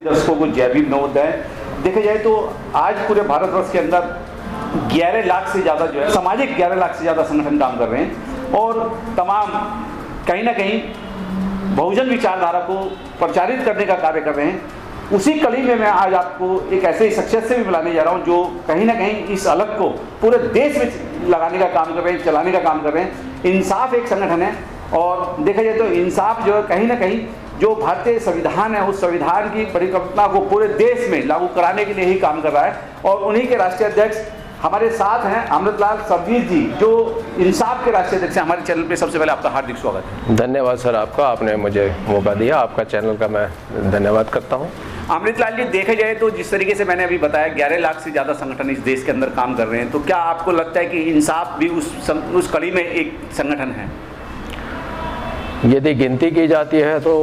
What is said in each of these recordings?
दर्शकों को जय भीम नवोदय। देखा जाए तो आज पूरे भारतवर्ष के अंदर 11 लाख से ज़्यादा जो है सामाजिक 11 लाख से ज़्यादा संगठन काम कर रहे हैं और तमाम कहीं ना कहीं बहुजन विचारधारा को प्रचारित करने का कार्य कर रहे हैं। उसी कड़ी में मैं आज आपको एक ऐसे शख्सियत से भी बुलाने जा रहा हूं जो कहीं ना कहीं इस अलग को पूरे देश में लगाने का काम कर रहे हैं, चलाने का काम कर रहे हैं। इंसाफ एक संगठन है और देखा जाए तो इंसाफ जो है कहीं ना कहीं जो भारतीय संविधान है उस संविधान की परिकल्पना को पूरे देश में लागू कराने के लिए ही काम कर रहा है। और उन्हीं के राष्ट्रीय अध्यक्ष हमारे साथ हैं अमृतलाल सबवीर जी, जो इंसाफ के राष्ट्रीय अध्यक्ष हैं। हमारे चैनल पे सबसे पहले आपका हार्दिक स्वागत है। धन्यवाद सर आपका, आपने मुझे मौका दिया, आपका चैनल का मैं धन्यवाद करता हूँ। अमृतलाल जी, देखा जाए तो जिस तरीके से मैंने अभी बताया 11 लाख से ज़्यादा संगठन इस देश के अंदर काम कर रहे हैं, तो क्या आपको लगता है कि इंसाफ भी उस कड़ी में एक संगठन है? यदि गिनती की जाती है तो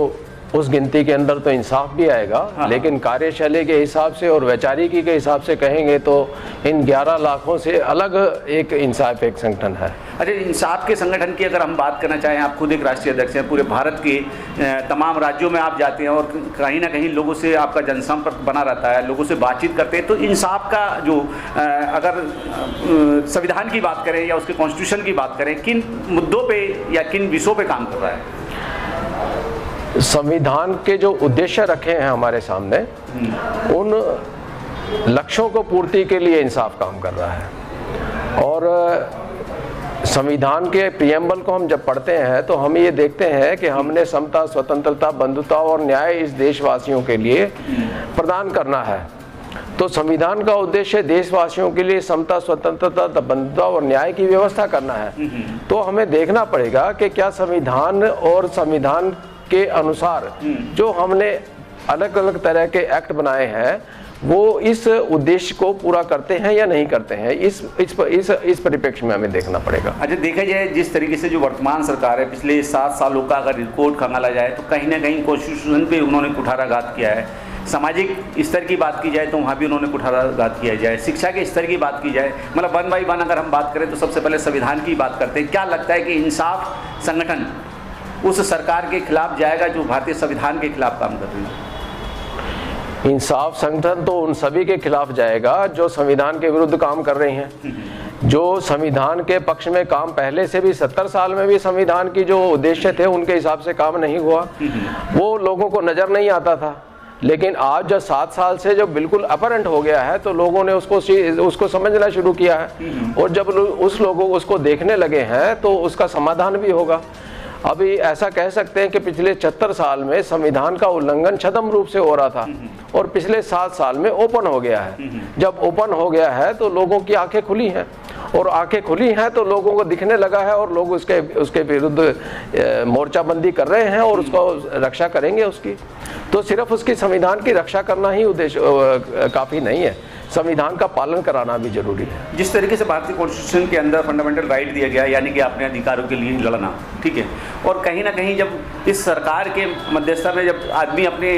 उस गिनती के अंदर तो इंसाफ भी आएगा। हाँ। लेकिन कार्यशैली के हिसाब से और वैचारिकी के हिसाब से कहेंगे तो इन 11 लाखों से अलग एक इंसाफ एक संगठन है। अच्छा, इंसाफ के संगठन की अगर हम बात करना चाहें, आप खुद एक राष्ट्रीय अध्यक्ष हैं, पूरे भारत के तमाम राज्यों में आप जाते हैं और कहीं ना कहीं लोगों से आपका जनसंपर्क बना रहता है, लोगों से बातचीत करते हैं, तो इंसाफ का जो अगर संविधान की बात करें या उसके कॉन्स्टिट्यूशन की बात करें, किन मुद्दों पर या किन विषयों पर काम कर रहा है? संविधान के जो उद्देश्य रखे हैं हमारे सामने, उन लक्ष्यों को पूर्ति के लिए इंसाफ काम कर रहा है। और संविधान के प्रियम्बल को हम जब पढ़ते हैं तो हम ये देखते हैं कि हमने समता, स्वतंत्रता, बंधुता और न्याय इस देशवासियों के लिए प्रदान करना है। तो संविधान का उद्देश्य देशवासियों के लिए समता, स्वतंत्रता, बंधुता और न्याय की व्यवस्था करना है। तो हमें देखना पड़ेगा कि क्या संविधान और संविधान के अनुसार जो हमने अलग अलग तरह के एक्ट बनाए हैं वो इस उद्देश्य को पूरा करते हैं या नहीं करते हैं। इस परिप्रेक्ष्य में हमें देखना पड़ेगा। अच्छा, देखा जाए जिस तरीके से जो वर्तमान सरकार है, पिछले 7 सालों का अगर रिपोर्ट खंगाला जाए तो कहीं ना कहीं कॉन्स्टिट्यूशन पे उन्होंने कुठाराघात किया है। सामाजिक स्तर की बात की जाए तो वहाँ भी उन्होंने कुठाराघात किया जाए। शिक्षा के स्तर की बात की जाए, मतलब 1 बाई 1 अगर हम बात करें तो सबसे पहले संविधान की बात करते हैं। क्या लगता है कि इंसाफ संगठन उस सरकार के खिलाफ जाएगा जो भारतीय संविधान के खिलाफ काम कर रही है? इंसाफ संगठन तो उन सभी के खिलाफ जाएगा जो संविधान के विरुद्ध काम कर रहे हैं। जो संविधान के पक्ष में काम पहले से भी 70 साल में भी संविधान की जो उद्देश्य थे उनके हिसाब से काम नहीं हुआ, वो लोगों को नजर नहीं आता था। लेकिन आज जब 7 साल से जो बिल्कुल अपरेंट हो गया है तो लोगों ने उसको समझना शुरू किया है और जब लोगों उसको देखने लगे हैं तो उसका समाधान भी होगा। अभी ऐसा कह सकते हैं कि पिछले 76 साल में संविधान का उल्लंघन छद्म रूप से हो रहा था और पिछले 7 साल में ओपन हो गया है। जब ओपन हो गया है तो लोगों की आंखें खुली हैं और आंखें खुली हैं तो लोगों को दिखने लगा है और लोग उसके विरुद्ध मोर्चाबंदी कर रहे हैं और उसको रक्षा करेंगे उसकी। तो सिर्फ उसकी संविधान की रक्षा करना ही उद्देश्य काफ़ी नहीं है, संविधान का पालन कराना भी जरूरी है। जिस तरीके से भारतीय कॉन्स्टिट्यूशन के अंदर फंडामेंटल राइट दिया गया, यानी कि अपने अधिकारों के लिए लड़ना, ठीक है, और कहीं ना कहीं जब इस सरकार के मध्यस्थता में जब आदमी अपने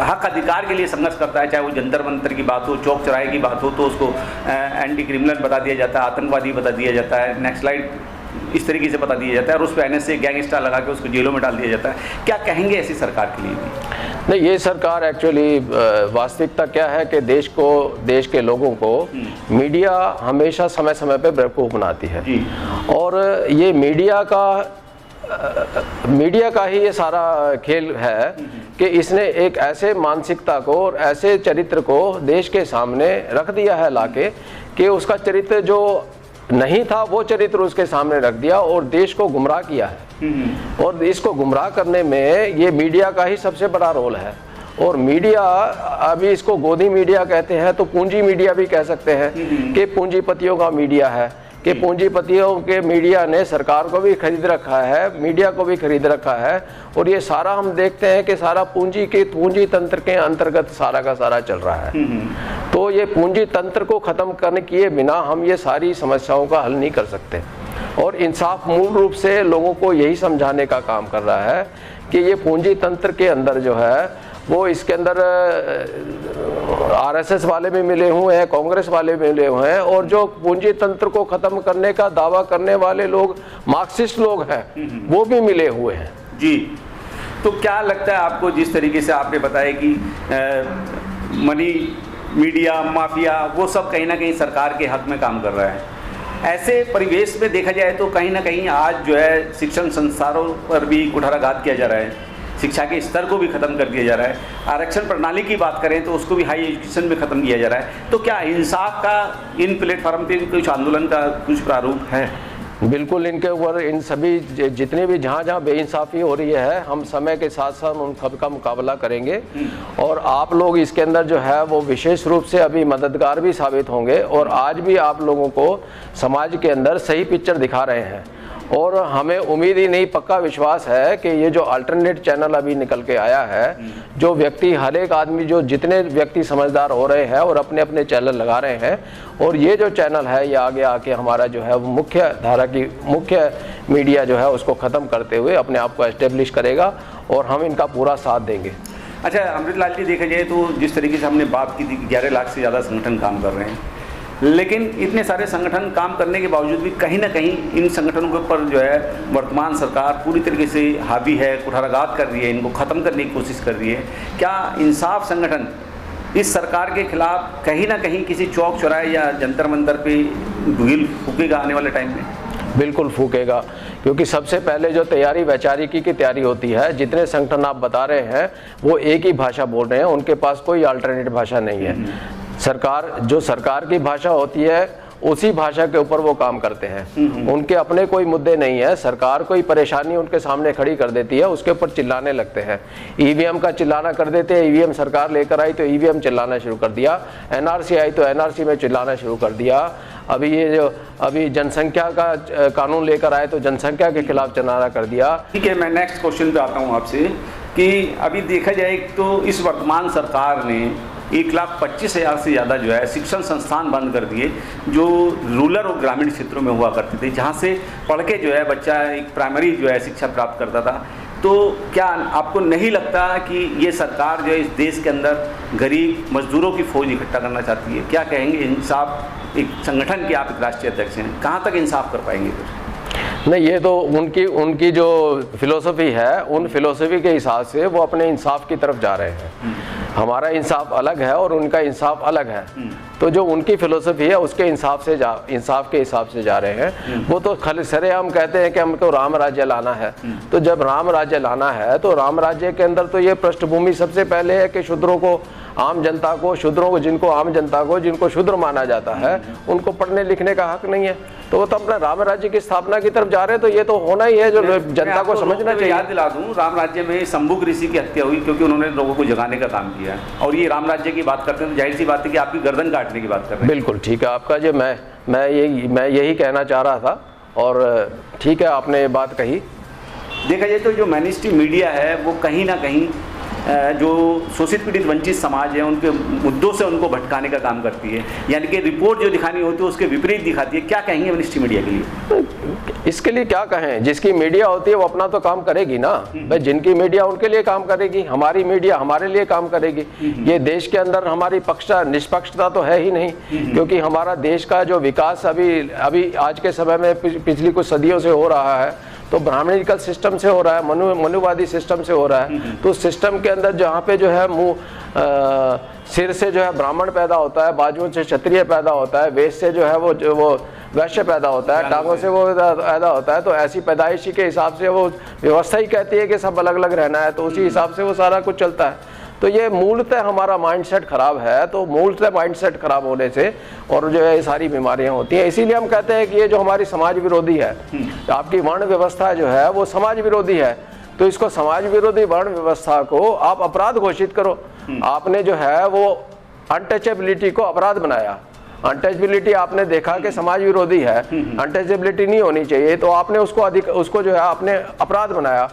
हक अधिकार के लिए संघर्ष करता है, चाहे वो जंतर मंतर की बात हो, चौक चौराहे की बात हो, तो उसको एंटी क्रिमिनल बता दिया जाता है, आतंकवादी बता दिया जाता है, नक्सलाइट इस तरीके से बता दिया जाता है और उस पर NSA गैंगस्टर लगा के उसको जेलों में डाल दिया जाता है। क्या कहेंगे ऐसी सरकार के लिए भी? नहीं, ये सरकार एक्चुअली वास्तविकता क्या है कि देश के लोगों को मीडिया हमेशा समय समय पे बेवकूफ़ बनाती है और ये मीडिया का ही ये सारा खेल है कि इसने एक ऐसे मानसिकता को और ऐसे चरित्र को देश के सामने रख दिया है लाके कि उसका चरित्र जो नहीं था वो चरित्र उसके सामने रख दिया और देश को गुमराह किया है। और देश को गुमराह करने में ये मीडिया का ही सबसे बड़ा रोल है। और मीडिया, अभी इसको गोदी मीडिया कहते हैं तो पूंजी मीडिया भी कह सकते हैं कि पूंजीपतियों का मीडिया है, कि पूंजीपतियों के मीडिया ने सरकार को भी खरीद रखा है, मीडिया को भी खरीद रखा है। और ये सारा हम देखते हैं कि सारा पूंजी तंत्र के अंतर्गत सारा का सारा चल रहा है। तो ये पूंजी तंत्र को खत्म करने किए बिना हम ये सारी समस्याओं का हल नहीं कर सकते। और इंसाफ मूल रूप से लोगों को यही समझाने का काम कर रहा है कि ये पूंजी तंत्र के अंदर जो है वो इसके अंदर RSS वाले भी मिले हुए हैं, कांग्रेस वाले भी मिले हुए हैं और जो पूंजी तंत्र को खत्म करने का दावा करने वाले लोग मार्क्सिस्ट लोग हैं वो भी मिले हुए हैं। जी, तो क्या लगता है आपको, जिस तरीके से आपने बताया कि मनी मीडिया माफिया वो सब कहीं ना कहीं सरकार के हक में काम कर रहा है, ऐसे परिवेश में देखा जाए तो कहीं ना कहीं आज जो है शिक्षण संस्थानों पर भी कुठाराघात किया जा रहा है, शिक्षा के स्तर को भी ख़त्म कर दिया जा रहा है। आरक्षण प्रणाली की बात करें तो उसको भी हाई एजुकेशन में ख़त्म किया जा रहा है। तो क्या इंसाफ का इन प्लेटफॉर्म पे कुछ आंदोलन का कुछ प्रारूप है? बिल्कुल, इनके ऊपर इन सभी जितने भी जहाँ बेइंसाफ़ी हो रही है, हम समय के साथ साथ उन सब का मुकाबला करेंगे और आप लोग इसके अंदर जो है वो विशेष रूप से अभी मददगार भी साबित होंगे और आज भी आप लोगों को समाज के अंदर सही पिक्चर दिखा रहे हैं। और हमें उम्मीद ही नहीं, पक्का विश्वास है कि ये जो अल्टरनेट चैनल अभी निकल के आया है, जो व्यक्ति हर एक आदमी, जो जितने व्यक्ति समझदार हो रहे हैं और अपने अपने चैनल लगा रहे हैं, और ये जो चैनल है ये आगे आके हमारा जो है वो मुख्य धारा की मुख्य मीडिया जो है उसको ख़त्म करते हुए अपने आप को एस्टेब्लिश करेगा और हम इनका पूरा साथ देंगे। अच्छा अमृतलाल जी, देखा जाए तो जिस तरीके से हमने बात की थी 11 लाख से ज़्यादा संगठन काम कर रहे हैं, लेकिन इतने सारे संगठन काम करने के बावजूद भी कहीं ना कहीं इन संगठनों के ऊपर जो है वर्तमान सरकार पूरी तरीके से हावी है, कुठाराघात कर रही है, इनको ख़त्म करने की कोशिश कर रही है। क्या इंसाफ संगठन इस सरकार के खिलाफ कहीं ना कहीं किसी चौक चौराहे या जंतर मंतर पे धुल फूकेगा आने वाले टाइम में? बिल्कुल फूकेगा, क्योंकि सबसे पहले जो तैयारी वैचारिकी की तैयारी होती है, जितने संगठन आप बता रहे हैं वो एक ही भाषा बोल रहे हैं, उनके पास कोई अल्टरनेट भाषा नहीं है। सरकार की भाषा होती है उसी भाषा के ऊपर वो काम करते हैं, उनके अपने कोई मुद्दे नहीं है। सरकार कोई परेशानी उनके सामने खड़ी कर देती है, उसके ऊपर चिल्लाने लगते हैं। ईवीएम का चिल्लाना कर देते हैं, ईवीएम सरकार लेकर आई तो ईवीएम चिल्लाना शुरू कर दिया, एनआरसी आई तो एनआरसी में चिल्लाना शुरू कर दिया, अभी जनसंख्या का कानून लेकर आए तो जनसंख्या के खिलाफ चिल्लाना कर दिया। ठीक है, मैं नेक्स्ट क्वेश्चन पे आता हूँ आपसे कि अभी देखा जाए तो इस वर्तमान सरकार ने 1,25,000 से ज़्यादा जो है शिक्षण संस्थान बंद कर दिए, जो रूरल और ग्रामीण क्षेत्रों में हुआ करते थे, जहाँ से पढ़ के जो है बच्चा एक प्राइमरी जो है शिक्षा प्राप्त करता था। तो क्या आपको नहीं लगता कि ये सरकार जो है इस देश के अंदर गरीब मजदूरों की फौज इकट्ठा करना चाहती है? क्या कहेंगे? इंसाफ एक संगठन के आप एक राष्ट्रीय अध्यक्ष हैं, कहाँ तक इंसाफ कर पाएंगे फिर? नहीं, ये तो उनकी जो फिलोसफी है, उन फिलोसफी के हिसाब से वो अपने इंसाफ की तरफ जा रहे हैं। हमारा इंसाफ अलग है और उनका इंसाफ अलग है। तो जो उनकी फिलोसफी है उसके इंसाफ के हिसाब से जा रहे हैं। वो तो सरेआम कहते हैं कि हमको राम राज्य लाना है। तो जब राम राज्य लाना है तो राम राज्य के अंदर तो ये पृष्ठभूमि सबसे पहले है कि शूद्रों को, आम जनता को, जिनको शूद्र माना जाता है, उनको पढ़ने लिखने का हक नहीं है। तो वो तो अपना राम राज्य की स्थापना की तरफ जा रहे हैं। तो ये तो होना ही है, जो जनता को समझना चाहिए। याद दिला दूं, राम राज्य में शंभुक ऋषि की हत्या हुई क्योंकि उन्होंने लोगों को जगाने का काम किया। और ये राम राज्य की बात करते हैं तो जाहिर सी बात है कि आपकी गर्दन काटने की बात कर रहे हैं। बिल्कुल ठीक है आपका, जो मैं यही कहना चाह रहा था और ठीक है आपने ये बात कही। देखा जाए तो जो मेनस्ट्रीम मीडिया है वो कहीं ना कहीं जो शोषित पीड़ित वंचित समाज है उनके मुद्दों से उनको भटकाने का काम करती है, यानी कि रिपोर्ट जो दिखानी होती है उसके विपरीत दिखाती है। क्या कहेंगे मेनस्ट्रीम मीडिया के लिए? इसके लिए क्या कहें, जिसकी मीडिया होती है वो अपना तो काम करेगी ना भाई। जिनकी मीडिया उनके लिए काम करेगी, हमारी मीडिया हमारे लिए काम करेगी। ये देश के अंदर हमारी निष्पक्षता तो है ही नहीं, क्योंकि हमारा देश का जो विकास अभी आज के समय में पिछली कुछ सदियों से हो रहा है तो ब्राह्मणिकल सिस्टम से हो रहा है, मनुवादी सिस्टम से हो रहा है। तो सिस्टम के अंदर जहाँ पे जो है सिर से जो है ब्राह्मण पैदा होता है, बाजुओं से क्षत्रिय पैदा होता है, वेश से जो है वो वैश्य पैदा होता है, टांगों से वो पैदा होता है। तो ऐसी पैदाइशी के हिसाब से वो व्यवस्था ही कहती है कि सब अलग अलग रहना है, तो उसी हिसाब से वो सारा कुछ चलता है। तो ये मूलतः हमारा माइंडसेट खराब है। तो मूलतः माइंडसेट खराब होने से और जो है ये सारी बीमारियां होती हैं। इसीलिए हम कहते हैं कि ये जो हमारी समाज विरोधी है, आपकी वर्ण व्यवस्था जो है वो समाज विरोधी है। तो इसको समाज विरोधी वर्ण व्यवस्था को आप अपराध घोषित करो। आपने जो है वो अनटचेबिलिटी को अपराध बनाया। अनटचेबिलिटी आपने देखा कि समाज विरोधी है, अनटचेबिलिटी नहीं होनी चाहिए, तो आपने उसको जो है आपने अपराध बनाया।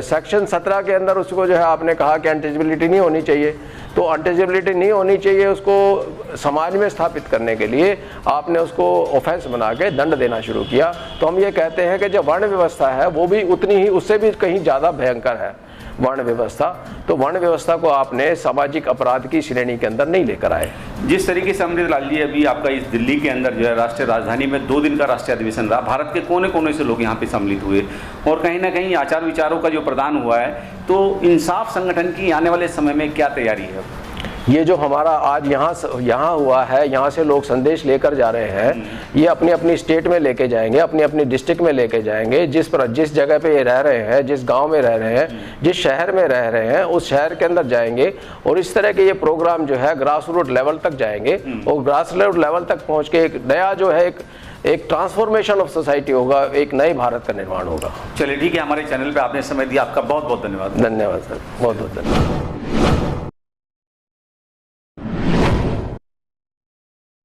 सेक्शन 17 के अंदर उसको जो है आपने कहा कि अनटचेबिलिटी नहीं होनी चाहिए। तो अनटचेबिलिटी नहीं होनी चाहिए, उसको समाज में स्थापित करने के लिए आपने उसको ऑफेंस बना के दंड देना शुरू किया। तो हम ये कहते हैं कि जो वर्ण व्यवस्था है वो भी उतनी ही, उससे भी कहीं ज़्यादा भयंकर है। वर्ण व्यवस्था, तो वर्ण व्यवस्था को आपने सामाजिक अपराध की श्रेणी के अंदर नहीं लेकर आए। जिस तरीके से अमृतलाल जी अभी आपका इस दिल्ली के अंदर जो है राष्ट्रीय राजधानी में 2 दिन का राष्ट्रीय अधिवेशन रहा, भारत के कोने कोने से लोग यहाँ पे सम्मिलित हुए और कहीं ना कहीं आचार विचारों का जो प्रदान हुआ है, तो इंसाफ संगठन की आने वाले समय में क्या तैयारी है? ये जो हमारा आज यहाँ हुआ है, यहाँ से लोग संदेश लेकर जा रहे हैं, ये अपनी अपनी स्टेट में लेके जाएंगे, अपनी अपनी डिस्ट्रिक्ट में लेके जाएंगे, जिस जगह पे ये रह रहे हैं, जिस गांव में रह रहे हैं, जिस शहर में रह रहे हैं, उस शहर के अंदर जाएंगे और इस तरह के ये प्रोग्राम जो है ग्रास रूट लेवल तक जाएंगे और ग्रास रूट लेवल तक पहुँच के एक नया जो है एक ट्रांसफॉर्मेशन ऑफ सोसाइटी होगा, एक नए भारत का निर्माण होगा। चलिए ठीक है, हमारे चैनल पे आपने समय दिया, आपका बहुत बहुत धन्यवाद। धन्यवाद सर, बहुत बहुत धन्यवाद।